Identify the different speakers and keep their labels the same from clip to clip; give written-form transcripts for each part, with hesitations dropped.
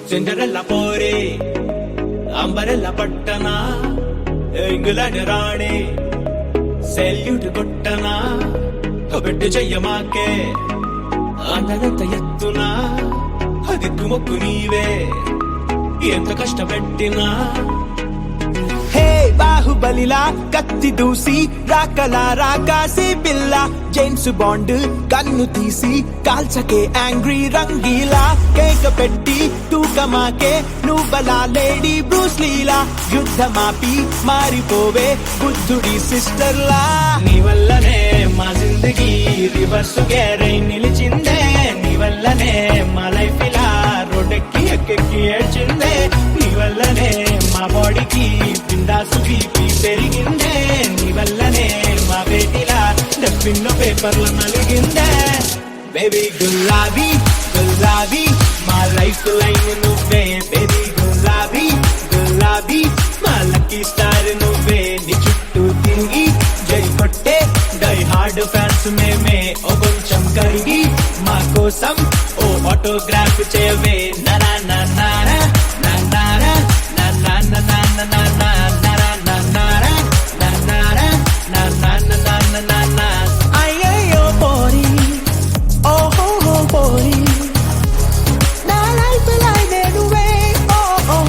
Speaker 1: Cinderella పోరే umbrella పట్టణ England రాణి salute కొట్టనా కొబెట్టు చెయ్యమాకే అందనంత ఎత్తునా అదిక్కు మొక్కు నీవే ఎంత కష్టపెట్టినా బాహుబలిలా కత్తి దూసి రాకలా రాకాసి పిల్ల జేమ్స్ బాండ్ కన్ను తీసి కాల్చకే యాంగ్రీ రంగీలా కేక పెట్టి తూకమాకే నువ్వలా లేడీ బ్రూస్ లీలా యుద్ధమాపి మారిపోవే బుద్ధుడి సిస్టర్లా నీ వల్లనే మా జిందగీ రివర్స్ గేరై నిలిచిందే నీ వల్లనే మా లైఫ్ ఇలా రోడ్డెక్కి ఎక్కెక్కి ఏడ్చిందే నీ వల్లనే మా బాడీకి పిండాసు బీపీ పెరిగిందే నీ వల్లనే మా బేటిలా డబ్బిన్నో పేపర్ల నలిగిందే బేబీ గులాబీ గులాబీ మా లైఫ్ లైన్ నువ్వే బేబీ గులాబీ గులాబీ మా లక్కీ స్టార్ నువ్వే నీ చుట్టూ తిరిగి జై కొట్టే డై హార్డ్ ఫ్యాన్స్ మేమే ఓ కొంచెం కరిగి మా కోసం ఓ ఆటోగ్రాఫ్ చేయవే నరా నారా నారా అయ్యో పోరి ఓహో పోరి నా లైఫ్ లైనే నువ్వే ఓ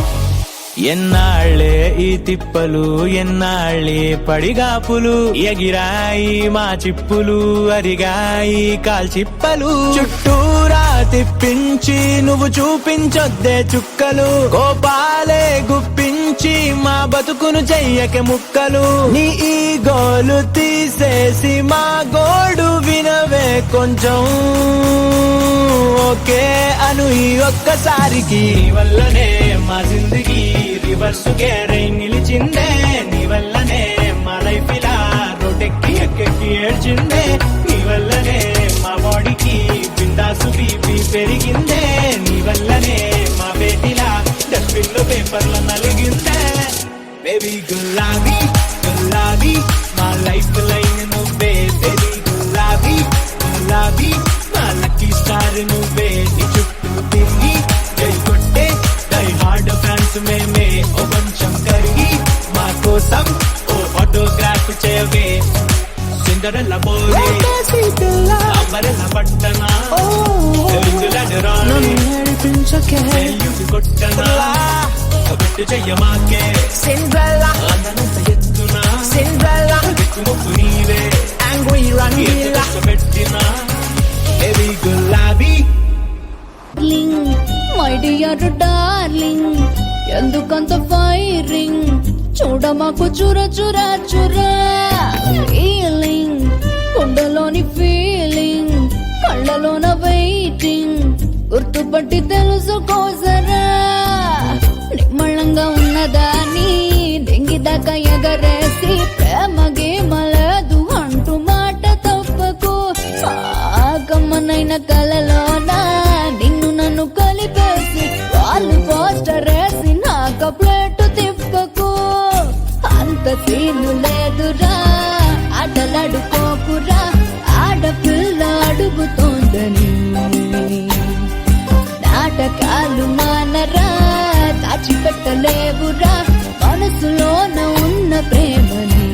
Speaker 1: ఎన్నాళ్ళే ఈ తిప్పలు ఎన్నాళ్ళే పడిగాపులు ఎగిరాయి మా చిప్పులు అరిగాయి కాల్చిప్పలు చుట్టూరా తిప్పించి నువ్వు చూపించొద్దే చుక్కలు కోపాలే గుప్పించి మా బతుకును చెయ్యకే ముక్కలు నీ ఈ గోలు తీసేసి మా గోడు వినవే కొంచెం ఓకే అను ఈ ఒక్కసారికి నీ వల్లనే మా జిందగీ రివర్స్ గేరై నిలిచిందే నీ వల్లనే మా లైఫ్ ఇలా రోడ్డెక్కి ఎక్కెక్కి ఏడ్చిందే నీ వల్లనే మా బాడీకి పిండాసు బీపీ పెరిగిందే నీ వల్లనే మా బేటిలా డస్ట్బిన్ పేపర్ల నలిగిందే బేబీ గులాబీ గులాబీ మా లైఫ్ లైన్ నువ్వే బేబీ గులాబీ గులాబీ మా లక్కీ స్టార్ నువ్వే నీ చుట్టూ తిరిగి జై కొట్టే డై హార్డ్ ఫ్యాన్స్ మేమే ఓ కొంచెం కరిగి మా కోసం ఓ ఆటోగ్రాఫ్ చేయవే సిండరెల్లా పోరే అంబరెల్లా పట్టణ ఇంగ్లాండ్ రాణి సెల్యూట్ కొట్టనా కొబెట్టు చెయ్యమాకే సిండ్రెల్లా అందనంత ఎత్తునా సిండ్రెల్లా దిక్కు మొక్కు నీవే యాంగ్రీ రంగీలా పెట్టినా బేబీ గులాబీ
Speaker 2: మై డియర్ డార్లింగ్ ఎందుకంత ఫైరింగ్ చూడ మాకు చుర చుర చురా ఫీలింగ్ గుండెలోని ఫీలింగ్ కళ్ళలోన వెయిటింగ్ గుర్తుపట్టి తెలుసుకోసరా నిమ్మళంగా ఉన్నదాన్ని దెంగిదాకా ఎగరేసి ప్రేమగే మలదు అంటూ మాట తప్పకు కమ్మనైన కలలోన నిన్ను నన్ను కలిపేసి వాళ్ళు పోస్టర్ వేసి నాక ప్లేటు తిప్పకు అంత సీను లేదురా ఆటలాడుకోకురా ఆడపిల్ల అడుగుతోందని నాటకాలు మానరా దాచిపెట్టలేవురా మనసులోన ఉన్న ప్రేమని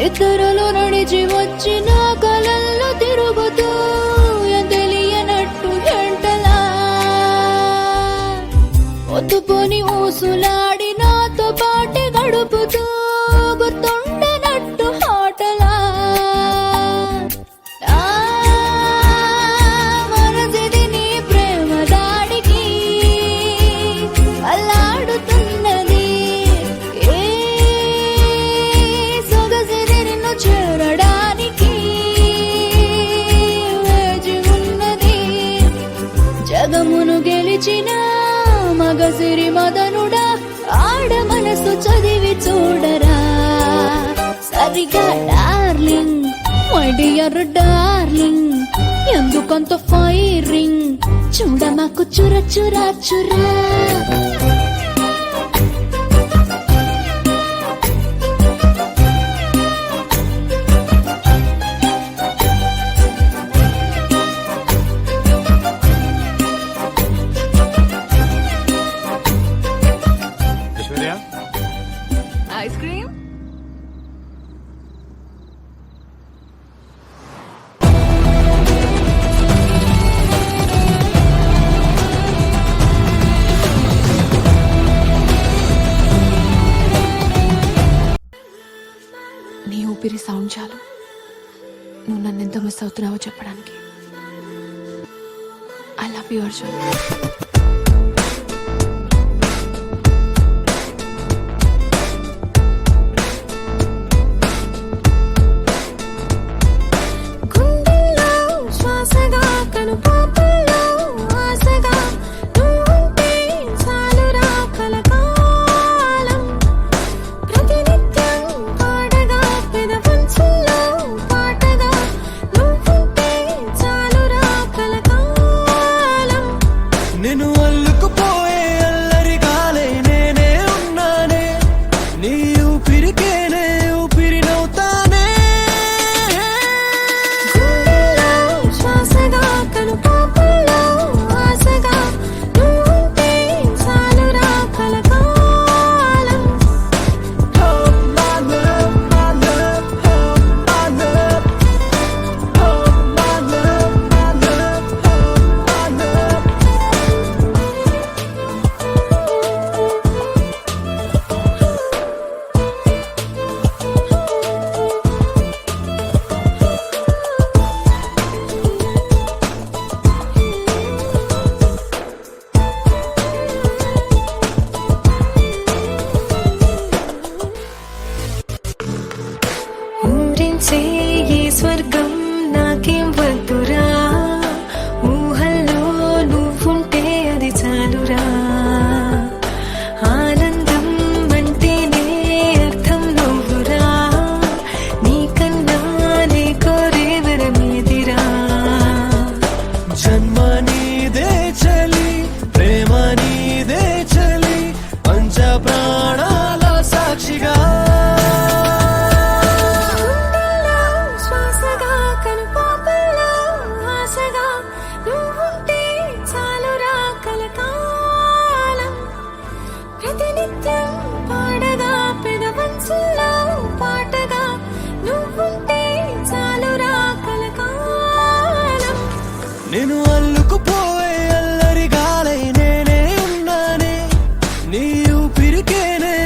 Speaker 2: ఇతరులు నడిచి వచ్చిన కలల్లో తిరుగుతూ తెలియనట్టు ఎంటలా ఒత్తుకొని ఊసులాడి నాతో పాటే గడుపుతూ గుర్తుండనట్టు ఆటలా నా Radhika darling my dear darling ఎందుకంత ఫైరింగ్ చూడ మాకు చుర చుర చురా
Speaker 1: ఐశ్వర్య
Speaker 3: ఐస్ క్రీమ్
Speaker 4: నీ ఊపిరి సౌండ్ చాలు నువ్వు నన్ను ఎంత మిస్ అవుతున్నావో చెప్పడానికి. I love you Arjun.
Speaker 1: నేను అల్లుకుపోయే అల్లరి గాలే నేనే ఉన్నానే నీ ఊపిరికేనే ఊపిరినవుతానే
Speaker 2: శ్వాసగా కను పాపల్లో ఆశగా నువ్వుంటే చాలురా కలకాలం
Speaker 1: Oh my love, my love, oh my love, oh my love, my love, oh my love.
Speaker 5: ఊరించే ఈ స్వర్గం నాకేం వద్దురా ఊహల్లో నువ్వుంటే అది చాలురా ఆనందం అంటేనే అర్థం నువ్వురా నీకన్నా నీ కోరే వరమేదిరా
Speaker 1: జన్మ నీదే చలి ప్రేమ నీదే చలి పంచ ప్రాణాల సాక్షిగా
Speaker 2: శ్వాసగా కను పాపల్లో ఆశగా నువ్వుంటే చాలురా కలకాలం ప్రతినిత్యం పాడగా పెదవంచుల్లో పాటగా నువ్వుంటే చాలురా కలకాలం
Speaker 1: నేను అల్లుకుపోయే అల్లరి గాలై నేనే ఉన్నానే నీ ఊపిరికేనే